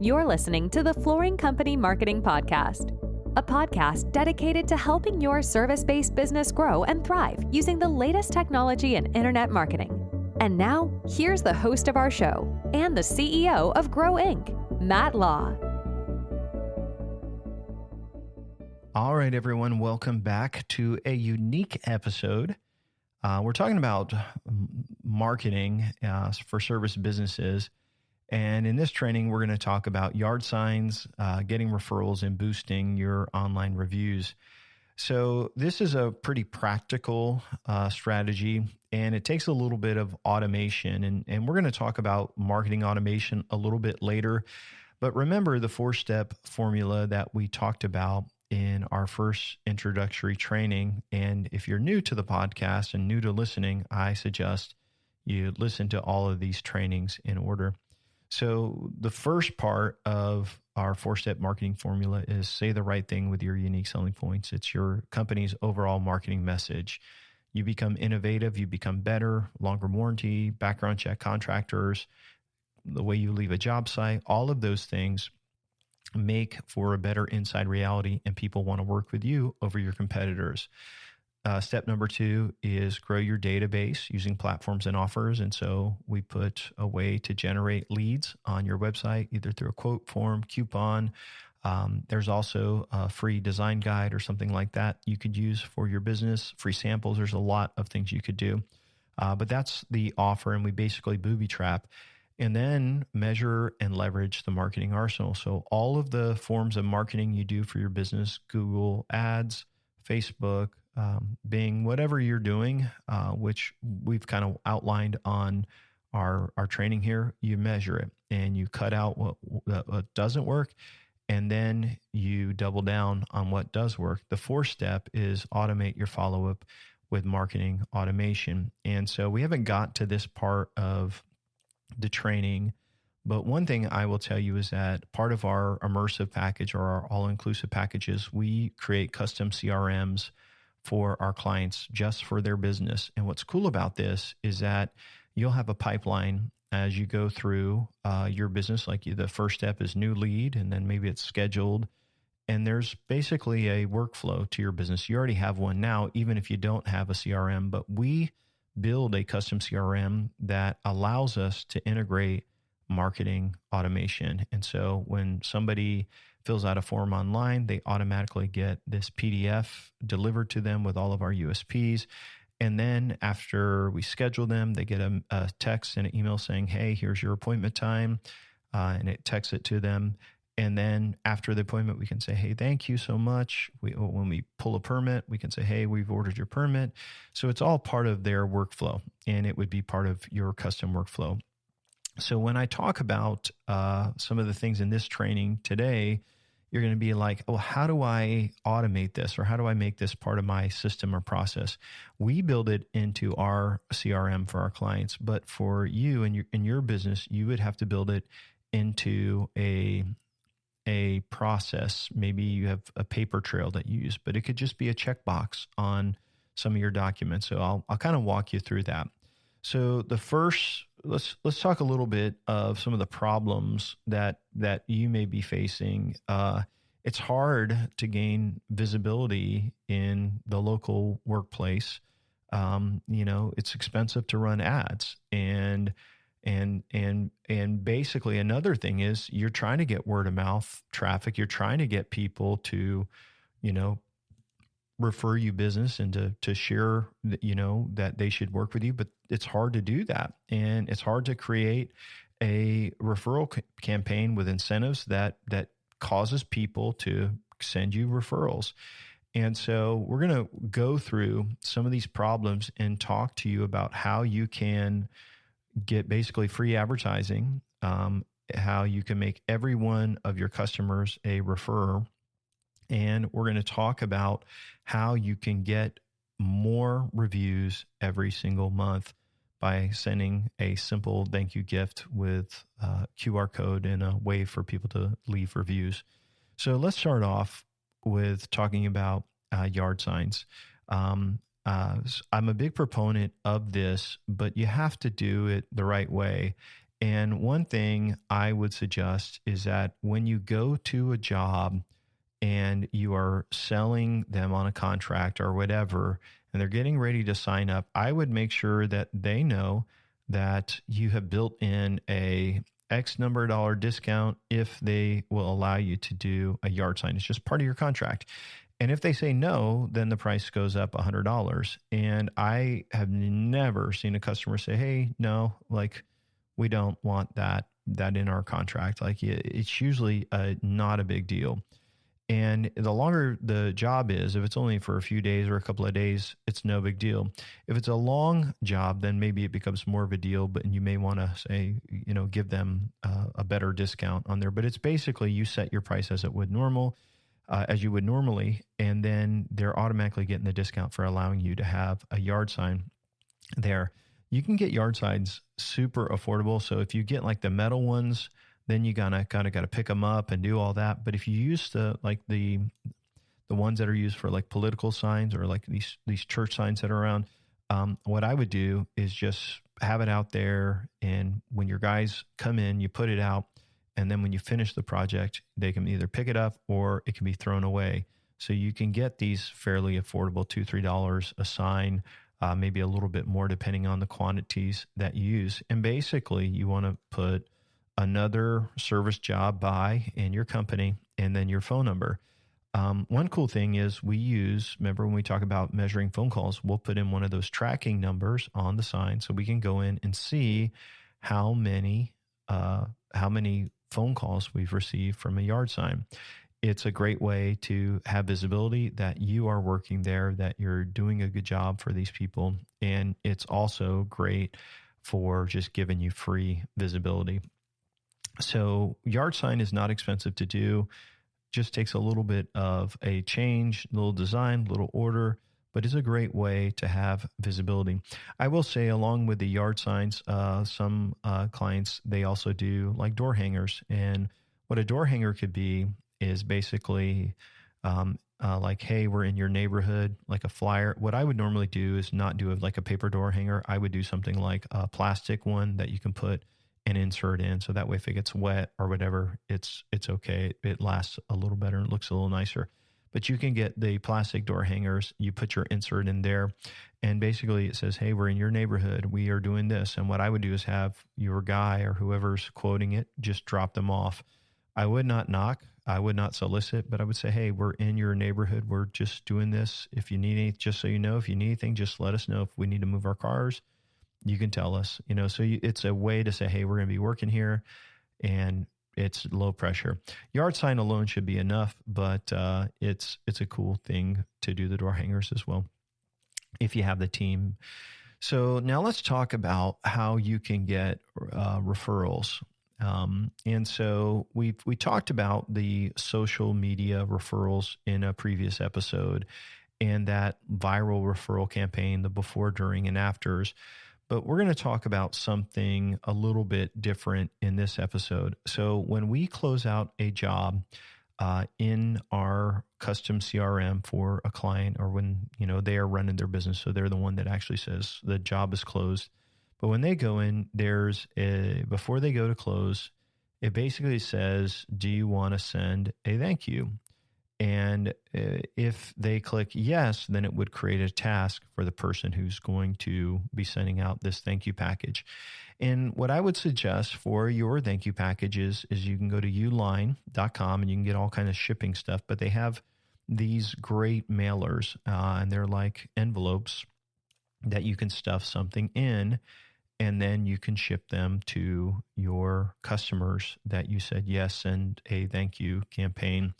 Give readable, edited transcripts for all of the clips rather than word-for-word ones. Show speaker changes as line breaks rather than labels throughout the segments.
You're listening to the Flooring Company Marketing Podcast, a podcast dedicated to helping your service-based business grow and thrive using the latest technology in internet marketing. And now, here's the host of our show and the CEO of Grow Inc., Matt Law.
All right, everyone, welcome back to a unique episode. We're talking about marketing for service businesses. And in this training, we're going to talk about yard signs, getting referrals, and boosting your online reviews. So this is a pretty practical strategy, and it takes a little bit of automation. And we're going to talk about marketing automation a little bit later. But remember the 4-step formula that we talked about in our first introductory training. And if you're new to the podcast and new to listening, I suggest you listen to all of these trainings in order. So the first part of our 4-step marketing formula is say the right thing with your unique selling points. It's your company's overall marketing message. You become innovative, you become better, longer warranty, background check contractors, the way you leave a job site, all of those things make for a better inside reality, and people want to work with you over your competitors. Step number 2 is grow your database using platforms and offers. And so we put a way to generate leads on your website, either through a quote form, coupon. There's also a free design guide or something like that you could use for your business, free samples. There's a lot of things you could do. But that's the offer, and we basically booby trap. And then measure and leverage the marketing arsenal. So all of the forms of marketing you do for your business, Google Ads, Facebook, Bing, whatever you're doing, which we've kind of outlined on our training here, you measure it and you cut out what doesn't work, and then you double down on what does work. The 4th step is automate your follow-up with marketing automation. And so we haven't got to this part of the training, but one thing I will tell you is that part of our immersive package or our all-inclusive packages, we create custom CRMs for our clients just for their business. And what's cool about this is that you'll have a pipeline as you go through your business. Like the first step is new lead, and then maybe it's scheduled. And there's basically a workflow to your business. You already have one now, even if you don't have a CRM, but we build a custom CRM that allows us to integrate marketing automation. And so when somebody fills out a form online, they automatically get this PDF delivered to them with all of our USPs. And then after we schedule them, they get a text and an email saying, hey, here's your appointment time. And it texts it to them. And then after the appointment, we can say, hey, thank you so much. When we pull a permit, we can say, hey, we've ordered your permit. So it's all part of their workflow, and it would be part of your custom workflow. So when I talk about some of the things in this training today, you're going to be like, oh, how do I automate this? Or how do I make this part of my system or process? We build it into our CRM for our clients, but for you and in your business, you would have to build it into a process. Maybe you have a paper trail that you use, but it could just be a checkbox on some of your documents. So I'll kind of walk you through that. So the first, let's talk a little bit of some of the problems that you may be facing. It's hard to gain visibility in the local workplace. It's expensive to run ads, and basically another thing is you're trying to get word of mouth traffic. You're trying to get people to, refer you business and to share that, that they should work with you, but it's hard to do that. And it's hard to create a referral campaign with incentives that causes people to send you referrals. And so we're going to go through some of these problems and talk to you about how you can get basically free advertising, how you can make every one of your customers a referrer. And we're going to talk about how you can get more reviews every single month by sending a simple thank you gift with a QR code and a way for people to leave reviews. So let's start off with talking about yard signs. I'm a big proponent of this, but you have to do it the right way. And one thing I would suggest is that when you go to a job and you are selling them on a contract or whatever, and they're getting ready to sign up, I would make sure that they know that you have built in a X number of dollar discount if they will allow you to do a yard sign. It's just part of your contract. And if they say no, then the price goes up $100. And I have never seen a customer say, hey, no, like we don't want that in our contract. Like it's usually not a big deal. And the longer the job is, if it's only for a few days or a couple of days, it's no big deal. If it's a long job, then maybe it becomes more of a deal, but you may want to say, give them a better discount on there. But it's basically you set your price as you would normally, and then they're automatically getting the discount for allowing you to have a yard sign there. You can get yard signs super affordable. So if you get like the metal ones, then you kind of got to pick them up and do all that. But if you use the ones that are used for like political signs or like these church signs that are around, what I would do is just have it out there. And when your guys come in, you put it out. And then when you finish the project, they can either pick it up or it can be thrown away. So you can get these fairly affordable, $2, $3 a sign, maybe a little bit more depending on the quantities that you use. And basically you want to put another service job by in your company and then your phone number. One cool thing is remember when we talk about measuring phone calls, we'll put in one of those tracking numbers on the sign so we can go in and see how many phone calls we've received from a yard sign. It's a great way to have visibility that you are working there, that you're doing a good job for these people. And it's also great for just giving you free visibility. So yard sign is not expensive to do, just takes a little bit of a change, little design, little order, but it's a great way to have visibility. I will say along with the yard signs, some clients, they also do like door hangers. And what a door hanger could be is basically like, hey, we're in your neighborhood, like a flyer. What I would normally do is not do like a paper door hanger. I would do something like a plastic one that you can put and insert in. So that way, if it gets wet or whatever, it's okay. It lasts a little better and it looks a little nicer. But you can get the plastic door hangers. You put your insert in there, and basically it says, hey, we're in your neighborhood. We are doing this. And what I would do is have your guy or whoever's quoting it just drop them off. I would not knock. I would not solicit, but I would say, hey, we're in your neighborhood. We're just doing this. If you need anything, just so you know, if you need anything, just let us know. If we need to move our cars, you can tell us, so it's a way to say, hey, we're going to be working here, and it's low pressure. Yard sign alone should be enough, but it's a cool thing to do the door hangers as well if you have the team. So now let's talk about how you can get referrals. And so we talked about the social media referrals in a previous episode and that viral referral campaign, the before, during, and afters. But we're going to talk about something a little bit different in this episode. So when we close out a job in our custom CRM for a client, or when they are running their business, so they're the one that actually says the job is closed. But when they go in, before they go to close, it basically says, do you want to send a thank you? And if they click yes, then it would create a task for the person who's going to be sending out this thank you package. And what I would suggest for your thank you packages is you can go to uline.com and you can get all kinds of shipping stuff, but they have these great mailers and they're like envelopes that you can stuff something in, and then you can ship them to your customers that you said yes and a thank you campaign,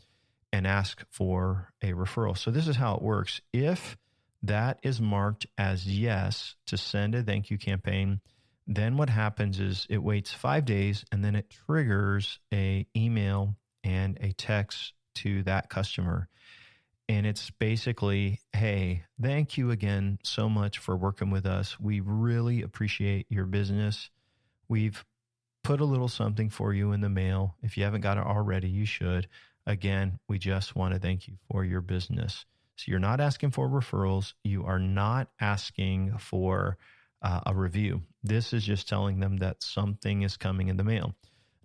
and ask for a referral. So this is how it works. If that is marked as yes to send a thank you campaign, then what happens is it waits 5 days and then it triggers a email and a text to that customer. And it's basically, hey, thank you again so much for working with us. We really appreciate your business. We've put a little something for you in the mail. If you haven't got it already, you should. Again, we just want to thank you for your business. So you're not asking for referrals. You are not asking for a review. This is just telling them that something is coming in the mail.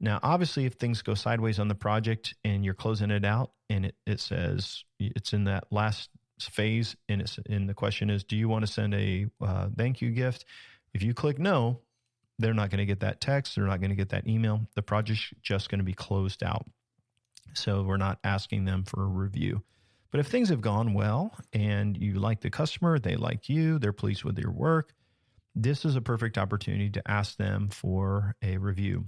Now, obviously, if things go sideways on the project and you're closing it out and it says it's in that last phase and the question is, do you want to send a thank you gift? If you click no, they're not going to get that text. They're not going to get that email. The project's just going to be closed out. So we're not asking them for a review. But if things have gone well and you like the customer, they like you, they're pleased with your work, this is a perfect opportunity to ask them for a review.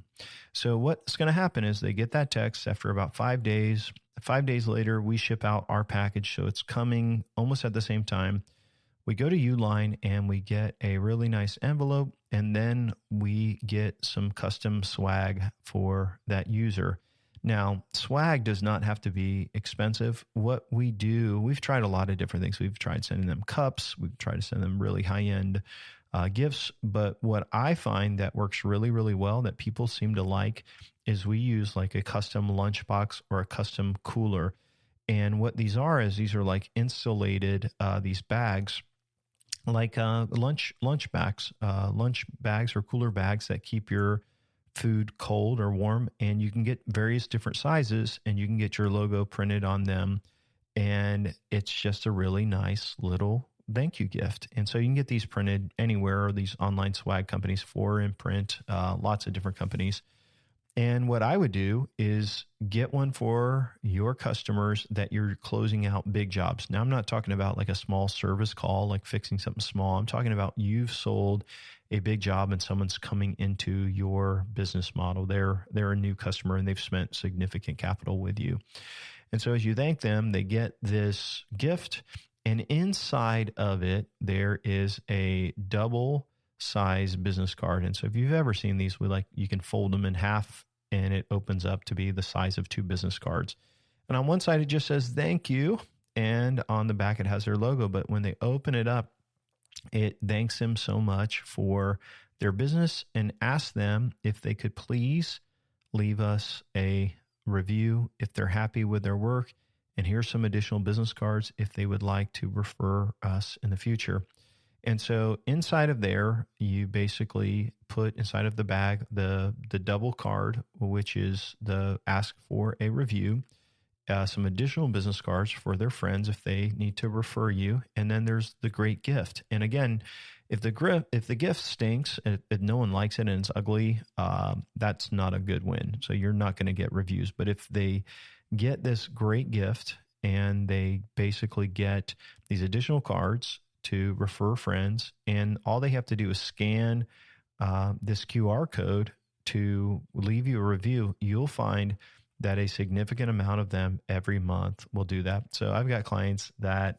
So what's going to happen is they get that text after about 5 days. 5 days later, we ship out our package. So it's coming almost at the same time. We go to Uline and we get a really nice envelope, and then we get some custom swag for that user. Now, swag does not have to be expensive. What we do, we've tried a lot of different things. We've tried sending them cups. We've tried to send them really high-end gifts. But what I find that works really, really well that people seem to like is we use like a custom lunchbox or a custom cooler. And what these are is these are like insulated, these bags, like lunch bags or cooler bags that keep your food cold or warm, and you can get various different sizes and you can get your logo printed on them. And it's just a really nice little thank you gift. And so you can get these printed anywhere, these online swag companies, For Imprint, lots of different companies. And what I would do is get one for your customers that you're closing out big jobs. Now, I'm not talking about like a small service call, like fixing something small. I'm talking about you've sold a big job and someone's coming into your business model. They're a new customer and they've spent significant capital with you. And so as you thank them, they get this gift, and inside of it, there is a double size business card. And so if you've ever seen these, you can fold them in half and it opens up to be the size of 2 business cards. And on one side, it just says thank you. And on the back, it has their logo. But when they open it up, it thanks them so much for their business and asks them if they could please leave us a review if they're happy with their work. And here's some additional business cards if they would like to refer us in the future. And so inside of there, you basically put inside of the bag the double card, which is the ask for a review, some additional business cards for their friends if they need to refer you, and then there's the great gift. And again, if the gift stinks, if no one likes it and it's ugly, that's not a good win. So you're not going to get reviews. But if they get this great gift and they basically get these additional cards to refer friends, and all they have to do is scan this QR code to leave you a review, you'll find that a significant amount of them every month will do that. So I've got clients that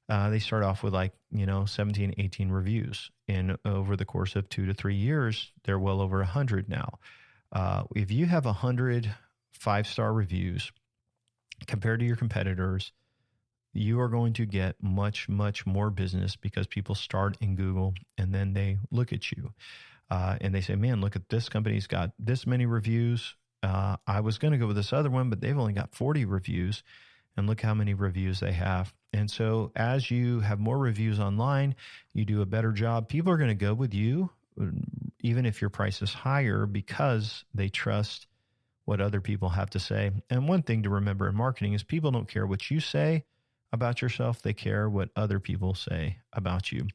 they start off with 17, 18 reviews. And over the course of 2 to 3 years, they're well over 100 now. If you have 100 5-star reviews compared to your competitors, you are going to get much, much more business because people start in Google and then they look at you and they say, man, look at this company's got this many reviews. I was going to go with this other one, but they've only got 40 reviews, and look how many reviews they have. And so as you have more reviews online, you do a better job. People are going to go with you, even if your price is higher, because they trust what other people have to say. And one thing to remember in marketing is people don't care what you say about yourself. They care what other people say about you.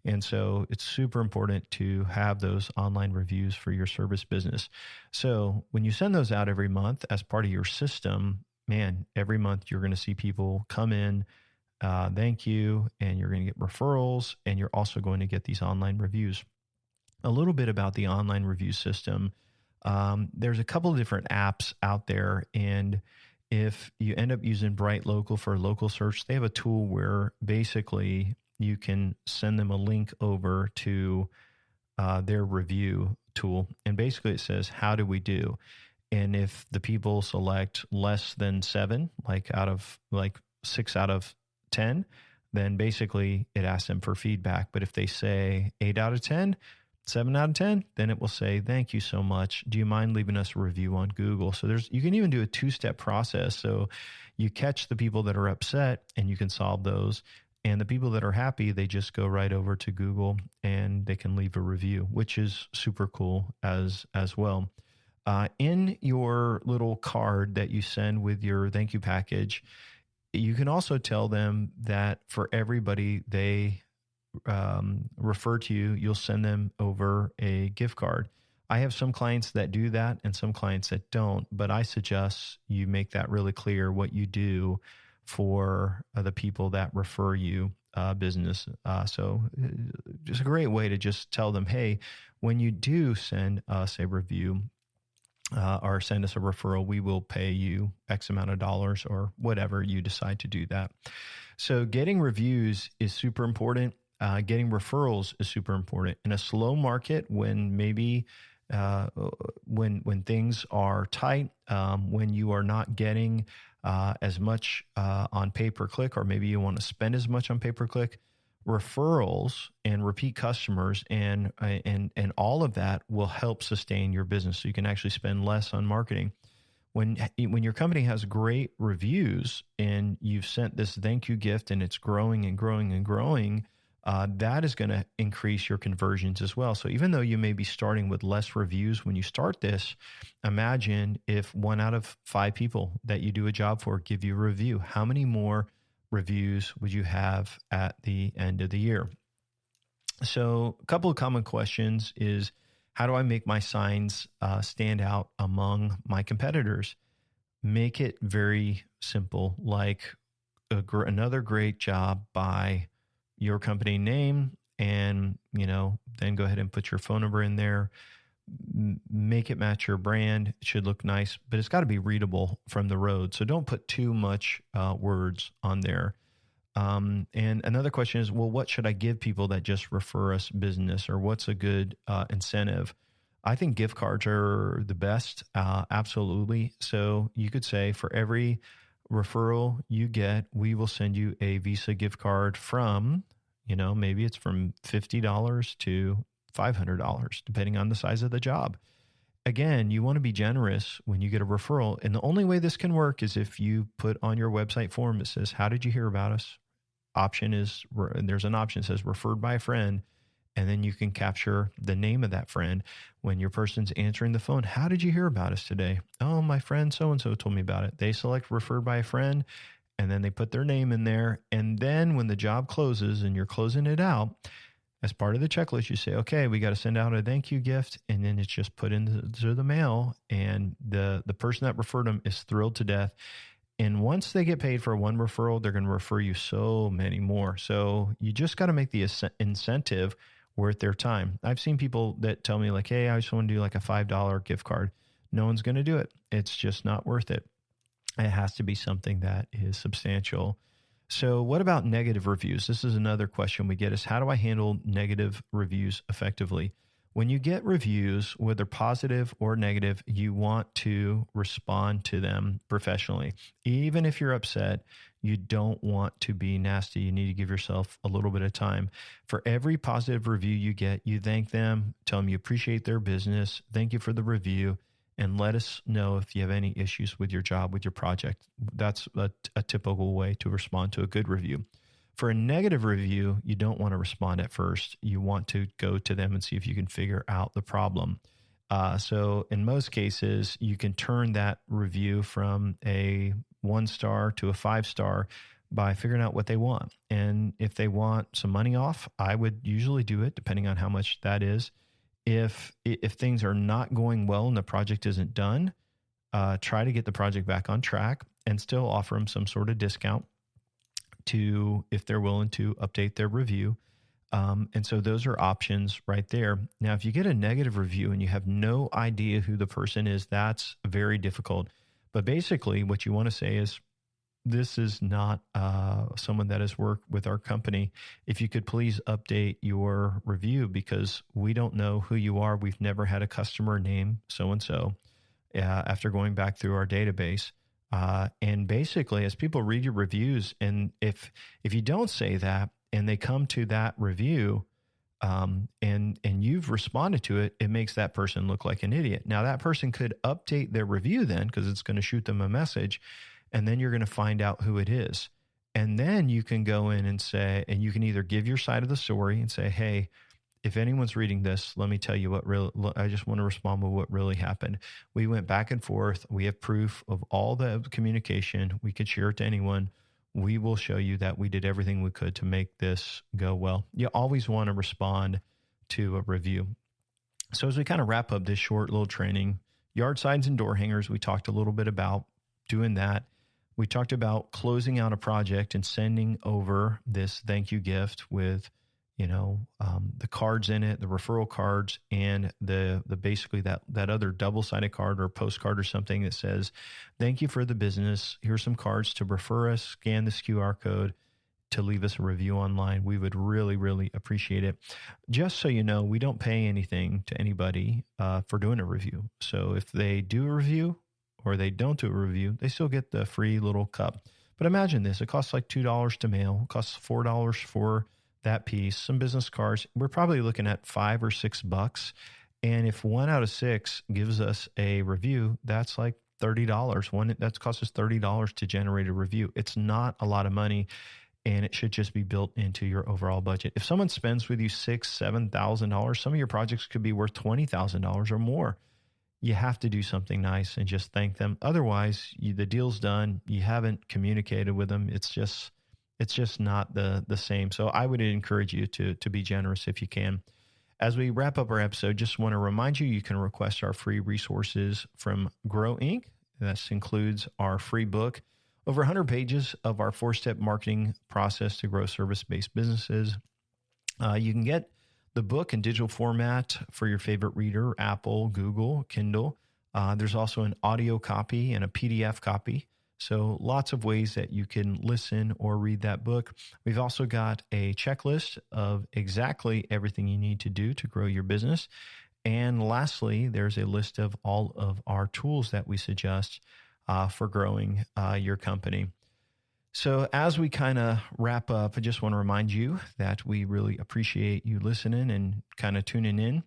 And so it's super important to have those online reviews for your service business. So when you send those out every month as part of your system, man, every month you're going to see people come in, thank you, and you're going to get referrals, and you're also going to get these online reviews. A little bit about the online review system. There's a couple of different apps out there, and if you end up using Bright Local for local search, they have a tool where basically you can send them a link over to their review tool. And basically it says, how do we do? And if the people select less than 7, out of 6 out of 10, then basically it asks them for feedback. But if they say 8 out of 10, 7 out of 10, then it will say, thank you so much. Do you mind leaving us a review on Google? So you can even do a 2-step process. So you catch the people that are upset and you can solve those. And the people that are happy, they just go right over to Google and they can leave a review, which is super cool as well. In your little card that you send with your thank you package, you can also tell them that for everybody they refer to you, you'll send them over a gift card. I have some clients that do that and some clients that don't, but I suggest you make that really clear what you do for the people that refer you business. So just a great way to just tell them, hey, when you do send us a review or send us a referral, we will pay you X amount of dollars or whatever you decide to do that. So getting reviews is super important. Getting referrals is super important. In a slow market, when maybe when things are tight, when you are not getting as much on pay-per-click, or maybe you want to spend as much on pay-per-click, referrals and repeat customers and all of that will help sustain your business. So you can actually spend less on marketing. When your company has great reviews and you've sent this thank you gift and it's growing and growing and growing, that is going to increase your conversions as well. So even though you may be starting with less reviews when you start this, imagine if 1 out of 5 people that you do a job for give you a review. How many more reviews would you have at the end of the year? So a couple of common questions is, how do I make my signs stand out among my competitors? Make it very simple, like another great job by your company name, and then go ahead and put your phone number in there. Make it match your brand. It should look nice, but it's got to be readable from the road. So don't put too much words on there. And another question is, well, what should I give people that just refer us business, or what's a good incentive? I think gift cards are the best. Absolutely. So you could say, for every referral you get, we will send you a Visa gift card from, maybe it's from $50 to $500, depending on the size of the job. Again, you want to be generous when you get a referral. And the only way this can work is if you put on your website form that says, how did you hear about us? There's an option that says referred by a friend. And then you can capture the name of that friend. When your person's answering the phone, how did you hear about us today? Oh, my friend so-and-so told me about it. They select referred by a friend, and then they put their name in there. And then when the job closes and you're closing it out, as part of the checklist, you say, okay, we got to send out a thank you gift. And then it's just put into the mail. And the person that referred them is thrilled to death. And once they get paid for one referral, they're going to refer you so many more. So you just got to make the incentive worth their time. I've seen people that tell me like, hey, I just want to do like a $5 gift card. No one's going to do it. It's just not worth it. It has to be something that is substantial. So what about negative reviews? This is another question we get, is how do I handle negative reviews effectively? When you get reviews, whether positive or negative, you want to respond to them professionally. Even if you're upset, you don't want to be nasty. You need to give yourself a little bit of time. For every positive review you get, you thank them, tell them you appreciate their business, thank you for the review, and let us know if you have any issues with your job, with your project. That's a typical way to respond to a good review. For a negative review, you don't want to respond at first. You want to go to them and see if you can figure out the problem. So in most cases, you can turn that review from a 1-star to a 5-star by figuring out what they want. And if they want some money off, I would usually do it, depending on how much that is. If things are not going well and the project isn't done, try to get the project back on track and still offer them some sort of discount if they're willing to update their review. And so those are options right there. Now, if you get a negative review and you have no idea who the person is, that's very difficult. But basically what you want to say is, this is not someone that has worked with our company. If you could please update your review, because we don't know who you are. We've never had a customer name so-and-so after going back through our database. And basically, as people read your reviews, and if you don't say that and they come to that review and you've responded to it, it makes that person look like an idiot. Now, that person could update their review then, because it's going to shoot them a message, and then you're going to find out who it is. And then you can go in and say, and you can either give your side of the story and say, hey, if anyone's reading this, let me tell you I just want to respond with what really happened. We went back and forth. We have proof of all the communication. We could share it to anyone. We will show you that we did everything we could to make this go well. You always want to respond to a review. So as we kind of wrap up this short little training, yard signs and door hangers, we talked a little bit about doing that. We talked about closing out a project and sending over this thank you gift with, the cards in it, the referral cards, and the basically that other double-sided card or postcard or something that says, thank you for the business. Here's some cards to refer us. Scan this QR code to leave us a review online. We would really, really appreciate it. Just so you know, we don't pay anything to anybody for doing a review. So if they do a review or they don't do a review, they still get the free little cup. But imagine this. It costs like $2 to mail. It costs $4 for that piece, some business cards. We're probably looking at $5 or $6. And if 1 out of 6 gives us a review, that's like $30. That costs us $30 to generate a review. It's not a lot of money, and it should just be built into your overall budget. If someone spends with you $6,000, $7,000, some of your projects could be worth $20,000 or more. You have to do something nice and just thank them. Otherwise, the deal's done. You haven't communicated with them. It's just not the same. So I would encourage you to be generous if you can. As we wrap up our episode, just want to remind you, you can request our free resources from Grow Inc. This includes our free book, over 100 pages of our 4-step marketing process to grow service-based businesses. You can get the book in digital format for your favorite reader, Apple, Google, Kindle. There's also an audio copy and a PDF copy. So lots of ways that you can listen or read that book. We've also got a checklist of exactly everything you need to do to grow your business. And lastly, there's a list of all of our tools that we suggest for growing your company. So as we kind of wrap up, I just want to remind you that we really appreciate you listening and kind of tuning in.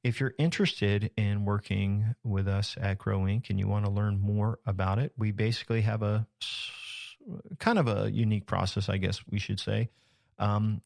If you're interested in working with us at Grow Inc. and you want to learn more about it, we basically have a kind of a unique process, I guess we should say.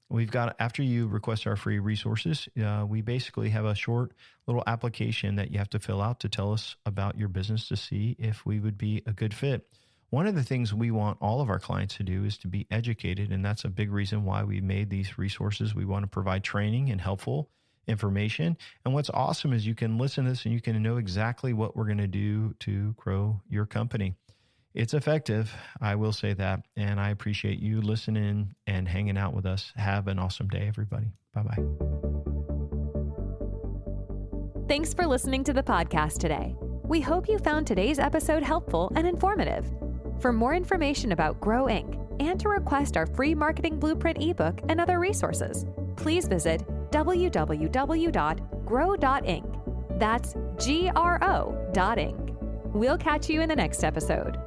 We've got, after you request our free resources, we basically have a short little application that you have to fill out to tell us about your business to see if we would be a good fit. One of the things we want all of our clients to do is to be educated, and that's a big reason why we made these resources. We want to provide training and helpful information. And what's awesome is you can listen to this and you can know exactly what we're going to do to grow your company. It's effective, I will say that, and I appreciate you listening and hanging out with us. Have an awesome day, everybody. Bye-bye.
Thanks for listening to the podcast today. We hope you found today's episode helpful and informative. For more information about Grow Inc. and to request our free marketing blueprint ebook and other resources, please visit www.grow.inc. That's GRO.inc. We'll catch you in the next episode.